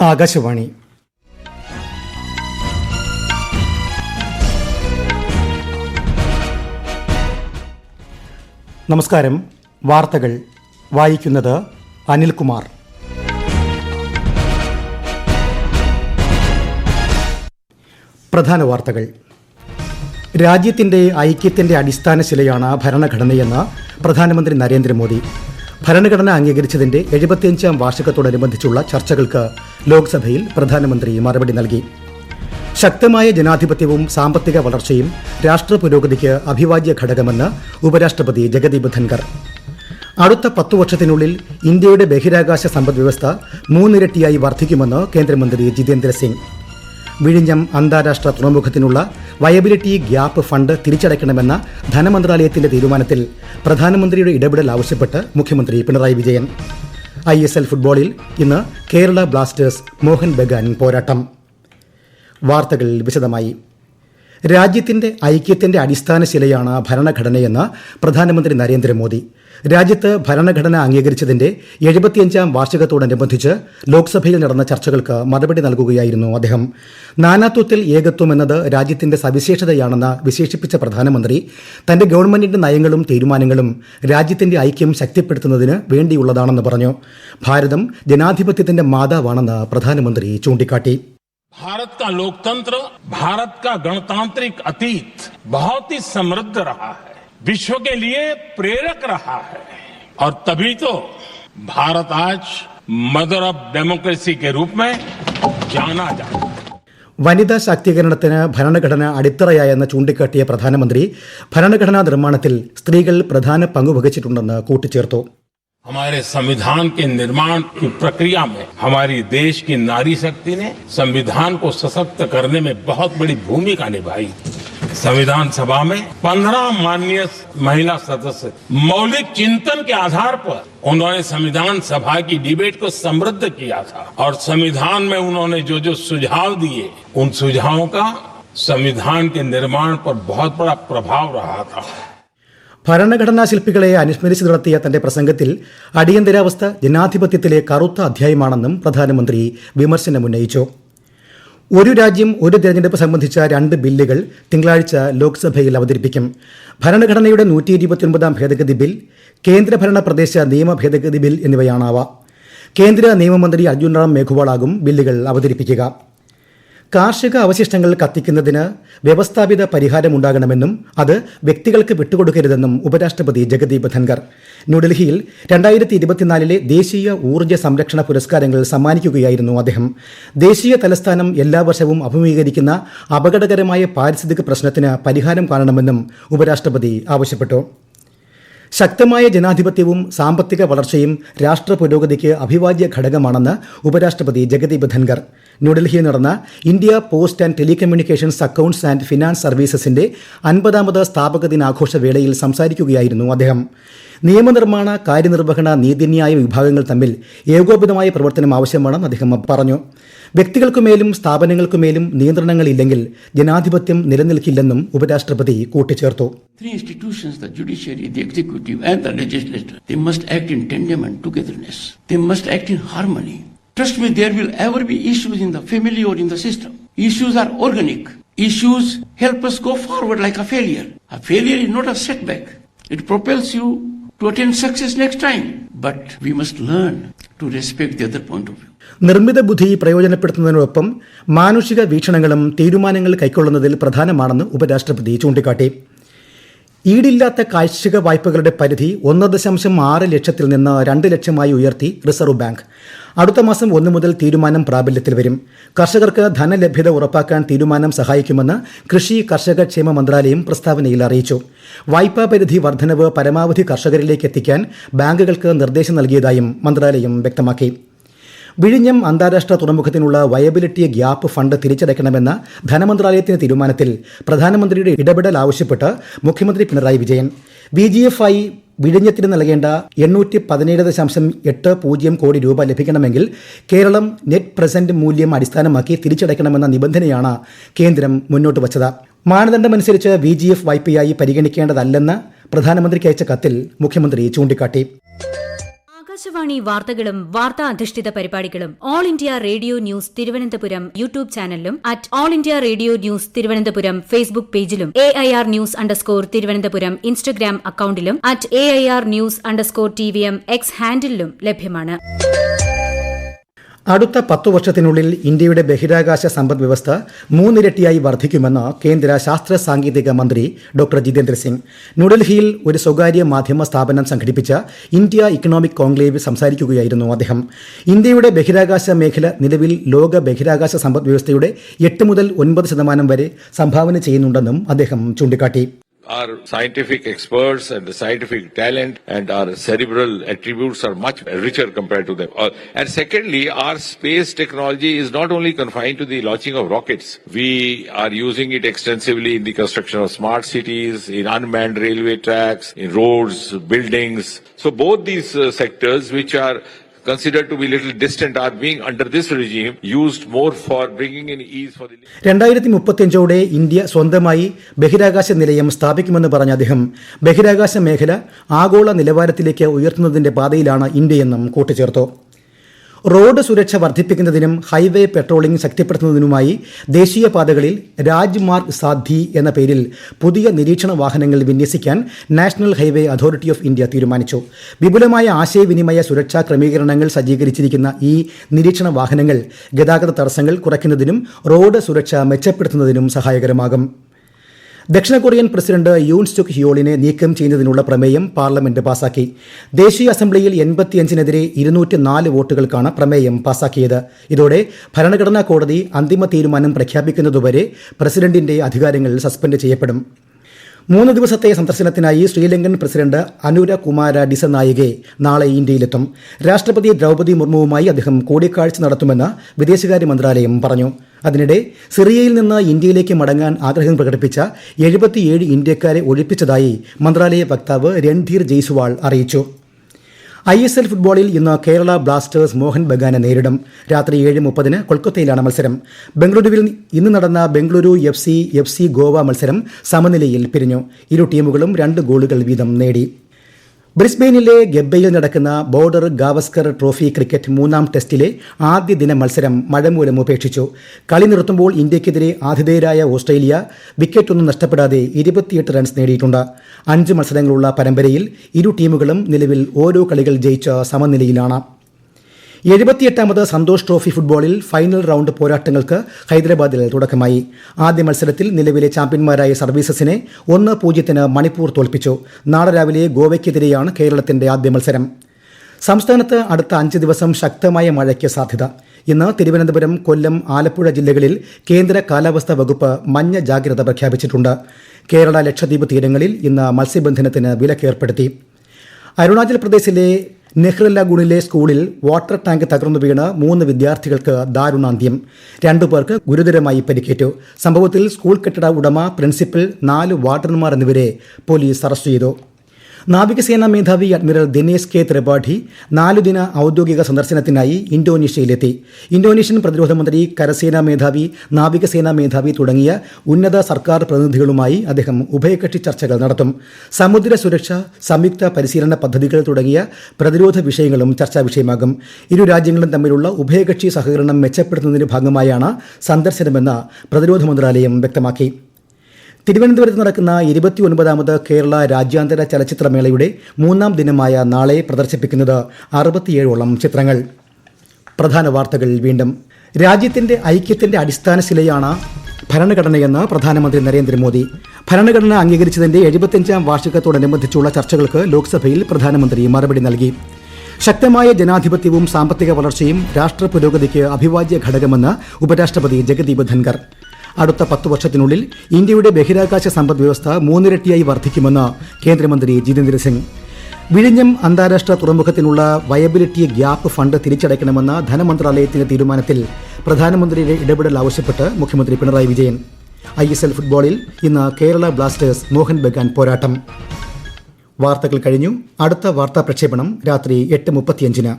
ആകാശവാണി. നമസ്കാരം. വാർത്തകൾ വായിക്കുന്നത് അനിൽകുമാർ. പ്രധാന വാർത്തകൾ. രാജ്യത്തിന്റെ ഐക്യത്തിന്റെ അടിസ്ഥാനശിലയാണ് ഭരണഘടനയെന്ന് പ്രധാനമന്ത്രി നരേന്ദ്രമോദി. ഭരണഘടന അംഗീകരിച്ചതിന്റെ 75ാം വാർഷികത്തോടനുബന്ധിച്ചുള്ള ചർച്ചകൾക്ക് ലോക്സഭയിൽ പ്രധാനമന്ത്രി മറുപടി നൽകി. ശക്തമായ ജനാധിപത്യവും സാമ്പത്തിക വളർച്ചയും രാഷ്ട്ര പുരോഗതിക്ക് അഭിവാജ്യ ഘടകമെന്ന് ഉപരാഷ്ട്രപതി ജഗദീപ് ധൻഖർ. അടുത്ത 10 വർഷത്തിനുള്ളിൽ ഇന്ത്യയുടെ ബഹിരാകാശ സമ്പദ്വ്യവസ്ഥ 3 ഇരട്ടിയായി വർദ്ധിക്കുമെന്ന് കേന്ദ്രമന്ത്രി ജിതേന്ദ്ര സിംഗ്. വിഴിഞ്ഞം അന്താരാഷ്ട്ര തുറമുഖത്തിനുള്ള വയബിലിറ്റി ഗ്യാപ്പ് ഫണ്ട് തിരിച്ചടയ്ക്കണമെന്ന ധനമന്ത്രാലയത്തിന്റെ തീരുമാനത്തിൽ പ്രധാനമന്ത്രിയുടെ ഇടപെടൽ ആവശ്യപ്പെട്ട് മുഖ്യമന്ത്രി പിണറായി വിജയൻ. ISL ഫുട്ബോളിൽ ഇന്ന് കേരള ബ്ലാസ്റ്റേഴ്സ് മോഹൻ ബഗാൻ പോരാട്ടം. വാർത്തകൾ വിശദമായി. രാജ്യത്തിന്റെ ഐക്യത്തിന്റെ അടിസ്ഥാനശിലയാണ് ഭരണഘടനയെന്ന് പ്രധാനമന്ത്രി നരേന്ദ്രമോദി. രാജ്യത്ത് ഭരണഘടന അംഗീകരിച്ചതിന്റെ 75ാം വാർഷികത്തോടനുബന്ധിച്ച് ലോക്സഭയിൽ നടന്ന ചർച്ചകൾക്ക് മറുപടി നൽകുകയായിരുന്നു അദ്ദേഹം. നാനാത്വത്തിൽ ഏകത്വം എന്നത് രാജ്യത്തിന്റെ സവിശേഷതയാണെന്ന് വിശേഷിപ്പിച്ച പ്രധാനമന്ത്രി തന്റെ ഗവൺമെന്റിന്റെ നയങ്ങളും തീരുമാനങ്ങളും രാജ്യത്തിന്റെ ഐക്യം ശക്തിപ്പെടുത്തുന്നതിന് വേണ്ടിയുള്ളതാണെന്ന് പറഞ്ഞു. ഭാരതം ജനാധിപത്യത്തിന്റെ മാതാവാണെന്ന് പ്രധാനമന്ത്രി ചൂണ്ടിക്കാട്ടി. भारत का लोकतंत्र, भारत का गणतांत्रिक अतीत बहुत ही समृद्ध रहा है, विश्व के लिए प्रेरक रहा है और तभी तो भारत आज मदर ऑफ डेमोक्रेसी के रूप में जाना जाता है. വനിതാ ശാക്തീകരണത്തിന് ഭരണഘടന അടിത്തറയായെന്ന് ചൂണ്ടിക്കാട്ടിയ പ്രധാനമന്ത്രി ഭരണഘടനാ നിർമ്മാണത്തിൽ സ്ത്രീകൾ പ്രധാന പങ്കുവഹിച്ചിട്ടുണ്ടെന്ന് കൂട്ടിച്ചേർത്തു. हमारे संविधान के निर्माण की प्रक्रिया में हमारी देश की नारी शक्ति ने संविधान को सशक्त करने में बहुत बड़ी भूमिका निभाई. संविधान सभा में 15 माननीय महिला सदस्य मौलिक चिंतन के आधार पर उन्होंने संविधान सभा की डिबेट को समृद्ध किया था और संविधान में उन्होंने जो सुझाव दिए उन सुझावों का संविधान के निर्माण पर बहुत बड़ा प्रभाव रहा था. ഭരണഘടനാ ശില്പികളെ അനുസ്മരിച്ച് നടത്തിയ തന്റെ പ്രസംഗത്തിൽ അടിയന്തരാവസ്ഥ ജനാധിപത്യത്തിലെ കറുത്ത അധ്യായമാണെന്നും പ്രധാനമന്ത്രി വിമർശനമുന്നയിച്ചു. ഒരു രാജ്യം ഒരു തെരഞ്ഞെടുപ്പ് സംബന്ധിച്ച 2 ബില്ലുകൾ തിങ്കളാഴ്ച ലോക്സഭയിൽ അവതരിപ്പിക്കും. ഭരണഘടനയുടെ 129ാം ഭേദഗതി ബിൽ, കേന്ദ്രഭരണ പ്രദേശ നിയമ ഭേദഗതി ബിൽ എന്നിവയാണാവ. കേന്ദ്ര നിയമമന്ത്രി അർജുൻ റാം മേഘ്വാളാകും ബില്ലുകൾ അവതരിപ്പിക്കുക. കാർഷിക അവശിഷ്ടങ്ങൾ കത്തിക്കുന്നതിന് വ്യവസ്ഥാപിത പരിഹാരമുണ്ടാകണമെന്നും അത് വ്യക്തികൾക്ക് വിട്ടുകൊടുക്കരുതെന്നും ഉപരാഷ്ട്രപതി ജഗദീപ് ധൻഖർ ന്യൂഡൽഹിയിൽ 2024 ദേശീയ ഊർജ്ജ സംരക്ഷണ പുരസ്കാരങ്ങൾ സമ്മാനിക്കുകയായിരുന്നു അദ്ദേഹം. ദേശീയ തലസ്ഥാനം എല്ലാ വർഷവും അഭിമുഖീകരിക്കുന്ന അപകടകരമായ പാരിസ്ഥിതിക പ്രശ്നത്തിന് പരിഹാരം കാണണമെന്നും ഉപരാഷ്ട്രപതി ആവശ്യപ്പെട്ടു. ശക്തമായ ജനാധിപത്യവും സാമ്പത്തിക വളർച്ചയും രാഷ്ട്ര പുരോഗതിക്ക് അഭിവാജ്യ ഘടകമാണെന്ന് ഉപരാഷ്ട്രപതി ജഗദീപ് ധൻഖർ ന്യൂഡൽഹിയിൽ നടന്ന India post and telecommunications accounts and finance സർവീസസിന്റെ 50ാമത് സ്ഥാപക ദിനാഘോഷ വേളയിൽ സംസാരിക്കുകയായിരുന്നു അദ്ദേഹം. നിയമനിർമ്മാണ, കാര്യനിർവഹണ, നീതിന്യായ വിഭാഗങ്ങൾ തമ്മിൽ ഏകോപിതമായ പ്രവർത്തനം ആവശ്യമാണെന്ന് അദ്ദേഹം പറഞ്ഞു. വ്യക്തികൾക്കുമേലും സ്ഥാപനങ്ങൾക്കുമേലും നിയന്ത്രണങ്ങളില്ലെങ്കിൽ ജനാധിപത്യം നിലനിൽക്കില്ലെന്നും ഉപരാഷ്ട്രപതി കൂട്ടിച്ചേർത്തു. 3 institutions, the judiciary, the executive and the legislature, they must act in tandem and togetherness. They must act in harmony. Trust me, there will ever be issues in the family or in the system. Issues are organic. Issues help us go forward like a failure. A failure is not a setback. It propels you to attain success next time. But we must learn to respect the other point of view. നിർമ്മിത ബുദ്ധി പ്രയോജനപ്പെടുത്തുന്നതിനോടൊപ്പം മാനുഷിക വീക്ഷണങ്ങളും തീരുമാനങ്ങൾ കൈക്കൊള്ളുന്നതിൽ പ്രധാനമാണെന്ന് ഉപരാഷ്ട്രപതി ചൂണ്ടിക്കാട്ടി. ഈടില്ലാത്ത കാർഷിക വായ്പകളുടെ പരിധി 1.6 ലക്ഷത്തിൽ നിന്ന് 2 ലക്ഷമായി ഉയർത്തി റിസർവ് ബാങ്ക്. അടുത്ത മാസം 1 മുതൽ തീരുമാനം പ്രാബല്യത്തിൽ വരും. കർഷകർക്ക് ധനലഭ്യത ഉറപ്പാക്കാൻ തീരുമാനം സഹായിക്കുമെന്ന് കൃഷി കർഷക ക്ഷേമ മന്ത്രാലയം പ്രസ്താവനയിൽ അറിയിച്ചു. വായ്പാ പരിധി വർധനവ് പരമാവധി കർഷകരിലേക്ക് എത്തിക്കാൻ ബാങ്കുകൾക്ക് നിർദ്ദേശം നൽകിയതായും മന്ത്രാലയം വ്യക്തമാക്കി. വിഴിഞ്ഞം അന്താരാഷ്ട്ര തുറമുഖത്തിനുള്ള വയബിലിറ്റി ഗ്യാപ്പ് ഫണ്ട് തിരിച്ചടയ്ക്കണമെന്ന ധനമന്ത്രാലയത്തിന്റെ തീരുമാനത്തിൽ പ്രധാനമന്ത്രിയുടെ ഇടപെടൽ ആവശ്യപ്പെട്ട് മുഖ്യമന്ത്രി പിണറായി വിജയൻ. VGF-ആയി വിഴിഞ്ഞത്തിന് നൽകേണ്ട 817.80 കോടി രൂപ ലഭിക്കണമെങ്കിൽ കേരളം നെറ്റ് പ്രസന്റ് മൂല്യം അടിസ്ഥാനമാക്കി തിരിച്ചടയ്ക്കണമെന്ന നിബന്ധനയാണ് കേന്ദ്രം മുന്നോട്ട് വച്ചത്. മാനദണ്ഡമനുസരിച്ച് VGF വായ്പയായി പരിഗണിക്കേണ്ടതല്ലെന്ന് പ്രധാനമന്ത്രിക്ക് അയച്ച കത്തിൽ മുഖ്യമന്ത്രി ചൂണ്ടിക്കാട്ടി. ആകാശവാണി വാർത്തകളും വാർത്താ അധിഷ്ഠിത പരിപാടികളും all India radio news Thiruvananthapuram YouTube ചാനലിലും at all India radio news Thiruvananthapuram Facebook പേജിലും AIR ന്യൂസ് _തിരുവനന്തപുരം ഇൻസ്റ്റഗ്രാം അക്കൌണ്ടിലും അറ്റ് AIR ന്യൂസ്_TVM X ഹാൻഡിലും ലഭ്യമാണ്. അടുത്ത 10 വർഷത്തിനുള്ളിൽ ഇന്ത്യയുടെ ബഹിരാകാശ സമ്പദ് വ്യവസ്ഥ 3 ഇരട്ടിയായി വർദ്ധിക്കുമെന്ന് കേന്ദ്ര ശാസ്ത്ര സാങ്കേതിക മന്ത്രി ഡോക്ടർ ജിതേന്ദ്ര സിംഗ്. ന്യൂഡൽഹിയിൽ ഒരു സ്വകാര്യ മാധ്യമ സ്ഥാപനം സംഘടിപ്പിച്ച ഇന്ത്യ ഇക്കണോമിക് കോൺക്ലേവിൽ സംസാരിക്കുകയായിരുന്നു അദ്ദേഹം. ഇന്ത്യയുടെ ബഹിരാകാശ മേഖല നിലവിൽ ലോക ബഹിരാകാശ സമ്പദ് വ്യവസ്ഥയുടെ 8 മുതൽ 9% വരെ സംഭാവന ചെയ്യുന്നുണ്ടെന്നും അദ്ദേഹം ചൂണ്ടിക്കാട്ടി. Our scientific experts and the scientific talent and our cerebral attributes are much richer compared to them. And secondly, our space technology is not only confined to the launching of rockets. We are using it extensively in the construction of smart cities, in unmanned railway tracks, in roads, buildings. So both these sectors, which are considered to be little distant, are being under this regime used more for bringing in ease for the 2035 India സ്വന്തമായി ബഹിരാകാശ നിലയം സ്ഥാപിക്കുമെന്ന് പറഞ്ഞ അദ്ദേഹം ബഹിരാകാശ മേഖല ആഗോള നിലവാരത്തിലേക്ക് ഉയർത്തുന്നതിന്റെ പാതയിലാണ് ഇന്ത്യയെന്നും കൂട്ടിച്ചേർത്തു. റോഡ് സുരക്ഷ വർദ്ധിപ്പിക്കുന്നതിനും ഹൈവേ പെട്രോളിംഗ് ശക്തിപ്പെടുത്തുന്നതിനുമായി ദേശീയപാതകളിൽ രാജ്മാർഗ് സാധ്വി എന്ന പേരിൽ പുതിയ നിരീക്ഷണ വാഹനങ്ങൾ വിന്യസിക്കാൻ national highway authority of India തീരുമാനിച്ചു. വിപുലമായ ആശയവിനിമയ സുരക്ഷാ ക്രമീകരണങ്ങൾ സജ്ജീകരിച്ചിരിക്കുന്ന ഈ നിരീക്ഷണ വാഹനങ്ങൾ ഗതാഗത തടസ്സങ്ങൾ കുറയ്ക്കുന്നതിനും റോഡ് സുരക്ഷ മെച്ചപ്പെടുത്തുന്നതിനും സഹായകരമാകും. ദക്ഷിണ കൊറിയൻ പ്രസിഡന്റ് യൂൻ സുക് ഹിയോളിനെ നീക്കം ചെയ്യുന്നതിനുള്ള പ്രമേയം പാർലമെന്റ് പാസാക്കി. ദേശീയ അസംബ്ലിയിൽ 85-നെതിരെ 204 വോട്ടുകൾക്കാണ് പ്രമേയം പാസാക്കിയത്. ഇതോടെ ഭരണഘടനാ കോടതി അന്തിമ തീരുമാനം പ്രഖ്യാപിക്കുന്നതുവരെ പ്രസിഡന്റിന്റെ അധികാരങ്ങൾ സസ്പെൻഡ് ചെയ്യപ്പെടും. 3 ദിവസത്തെ സന്ദർശനത്തിനായി ശ്രീലങ്കൻ പ്രസിഡന്റ് അനുര കുമാര ഡിസനായികെ നാളെ ഇന്ത്യയിലെത്തും. രാഷ്ട്രപതി ദ്രൗപദി മുർമുവുമായി അദ്ദേഹം കൂടിക്കാഴ്ച നടത്തുമെന്ന് വിദേശകാര്യ മന്ത്രാലയം പറഞ്ഞു. അതിനിടെ സിറിയയിൽ നിന്ന് ഇന്ത്യയിലേക്ക് മടങ്ങാൻ ആഗ്രഹം പ്രകടിപ്പിച്ച 77 ഇന്ത്യക്കാരെ ഒഴിപ്പിച്ചതായി മന്ത്രാലയ വക്താവ് രൺധീർ ജയ്സ്വാൾ അറിയിച്ചു. ISL ഫുട്ബോളിൽ ഇന്ന് കേരള ബ്ലാസ്റ്റേഴ്സ് മോഹൻ ബഗാനെ നേരിടും. രാത്രി 7:30 കൊൽക്കത്തയിലാണ് മത്സരം. ബംഗളൂരുവിൽ ഇന്ന് നടന്ന ബംഗളൂരു FC ഗോവ മത്സരം സമനിലയിൽ പിരിഞ്ഞു. ഇരു ടീമുകളും 2 ഗോളുകൾ വീതം നേടി. ബ്രിസ്ബെയിനിലെ ഗബ്ബയിൽ നടക്കുന്ന ബോർഡർ ഗാവസ്കർ ട്രോഫി ക്രിക്കറ്റ് 3ാം ടെസ്റ്റിലെ ആദ്യ ദിന മത്സരം മഴ മൂലം ഉപേക്ഷിച്ചു. കളി നിർത്തുമ്പോൾ ഇന്ത്യക്കെതിരെ ആതിഥേയരായ ഓസ്ട്രേലിയ വിക്കറ്റൊന്നും നഷ്ടപ്പെടാതെ 28 റൺസ് നേടിയിട്ടുണ്ട്. 5 മത്സരങ്ങളുള്ള പരമ്പരയിൽ ഇരു ടീമുകളും നിലവിൽ ഓരോ കളികൾ ജയിച്ച സമനിലയിലാണ്. 78ാമത് സന്തോഷ് ട്രോഫി ഫുട്ബോളിൽ ഫൈനൽ റൗണ്ട് പോരാട്ടങ്ങൾക്ക് ഹൈദരാബാദിൽ തുടക്കമായി. ആദ്യ മത്സരത്തിൽ നിലവിലെ ചാമ്പ്യന്മാരായ സർവീസസിനെ 1-0 മണിപ്പൂർ തോൽപ്പിച്ചു. നാളെ രാവിലെ ഗോവയ്ക്കെതിരെയാണ് കേരളത്തിന്റെ ആദ്യ മത്സരം. സംസ്ഥാനത്ത് അടുത്ത 5 ദിവസം ശക്തമായ മഴയ്ക്ക് സാധ്യത. ഇന്ന് തിരുവനന്തപുരം, കൊല്ലം, ആലപ്പുഴ ജില്ലകളിൽ കേന്ദ്ര കാലാവസ്ഥാ വകുപ്പ് മഞ്ഞ ജാഗ്രത പ്രഖ്യാപിച്ചിട്ടുണ്ട്. കേരള, ലക്ഷദ്വീപ് തീരങ്ങളിൽ ഇന്ന് മത്സ്യബന്ധനത്തിന് വിലക്കേർപ്പെടുത്തി. അരുണാചൽ പ്രദേശിലെ നെഹ്റലഗുണിലെ സ്കൂളിൽ വാട്ടർ ടാങ്ക് തകർന്നു വീണ് 3 വിദ്യാർത്ഥികൾക്ക് ദാരുണാന്ത്യം. 2 പേർക്ക് ഗുരുതരമായി പരിക്കേറ്റു. സംഭവത്തിൽ സ്കൂൾ കെട്ടിട ഉടമ, പ്രിൻസിപ്പൽ, 4 വാർഡന്മാർ എന്നിവരെ പോലീസ് അറസ്റ്റ് ചെയ്തു. നാവികസേനാ മേധാവി അഡ്മിറൽ ദിനേശ് കെ ത്രിപാഠി 4 ദിന ഔദ്യോഗിക സന്ദർശനത്തിനായി ഇന്തോനേഷ്യയിലെത്തി. ഇന്തോനേഷ്യൻ പ്രതിരോധ മന്ത്രി, കരസേനാ മേധാവി, നാവികസേനാ മേധാവി തുടങ്ങിയ ഉന്നത സർക്കാർ പ്രതിനിധികളുമായി അദ്ദേഹം ഉഭയകക്ഷി ചർച്ചകൾ നടത്തും. സമുദ്ര സുരക്ഷ, സംയുക്ത പരിശീലന പദ്ധതികൾ തുടങ്ങിയ പ്രതിരോധ വിഷയങ്ങളും ചർച്ചാ വിഷയമാകും. ഇരു രാജ്യങ്ങളും തമ്മിലുള്ള ഉഭയകക്ഷി സഹകരണം മെച്ചപ്പെടുത്തുന്നതിന്റെ ഭാഗമായാണ് സന്ദർശനമെന്ന് പ്രതിരോധ മന്ത്രാലയം വ്യക്തമാക്കി. തിരുവനന്തപുരത്ത് നടക്കുന്ന 29ാമത് കേരള രാജ്യാന്തര ചലച്ചിത്രമേളയുടെ 3ാം ദിനമായ നാളെ പ്രദർശിപ്പിക്കുന്നത് 67ഓളം ചിത്രങ്ങൾ. പ്രധാന വാർത്തകൾ വീണ്ടും. രാജ്യത്തിന്റെ ഐക്യത്തിന്റെ അടിസ്ഥാന ശിലയാണ് ഭരണഘടനയെന്ന് പ്രധാനമന്ത്രി നരേന്ദ്രമോദി. ഭരണഘടന അംഗീകരിച്ചതിന്റെ 75ാം വാർഷികത്തോടനുബന്ധിച്ചുള്ള ചർച്ചകൾക്ക് ലോക്സഭയിൽ പ്രധാനമന്ത്രി മറുപടി നൽകി. ശക്തമായ ജനാധിപത്യവും സാമ്പത്തിക വളർച്ചയും രാഷ്ട്ര പുരോഗതിക്ക് അഭിവാജ്യ ഘടകമെന്ന് ഉപരാഷ്ട്രപതി ജഗദീപ് ധൻഖർ. അടുത്ത 10 വർഷത്തിനുള്ളിൽ ഇന്ത്യയുടെ ബഹിരാകാശ സമ്പദ് വ്യവസ്ഥ 3 ഇരട്ടിയായി വർദ്ധിക്കുമെന്ന് കേന്ദ്രമന്ത്രി ജിതേന്ദ്ര സിംഗ്. വിഴിഞ്ഞം അന്താരാഷ്ട്ര തുറമുഖത്തിനുള്ള വയബിലിറ്റി ഗ്യാപ്പ് ഫണ്ട് തിരിച്ചടയ്ക്കണമെന്ന ധനമന്ത്രാലയത്തിന്റെ തീരുമാനത്തിൽ പ്രധാനമന്ത്രിയുടെ ഇടപെടൽ ആവശ്യപ്പെട്ട് മുഖ്യമന്ത്രി പിണറായി വിജയൻ. ISL ഫുട്ബോളിൽ ഇന്ന് കേരള ബ്ലാസ്റ്റേഴ്സ് മോഹൻ ബഗാൻ പോരാട്ടം. വാർത്തകൾ കഴിഞ്ഞു. അടുത്ത വാർത്താ പ്രക്ഷേപണം രാത്രി 8:35.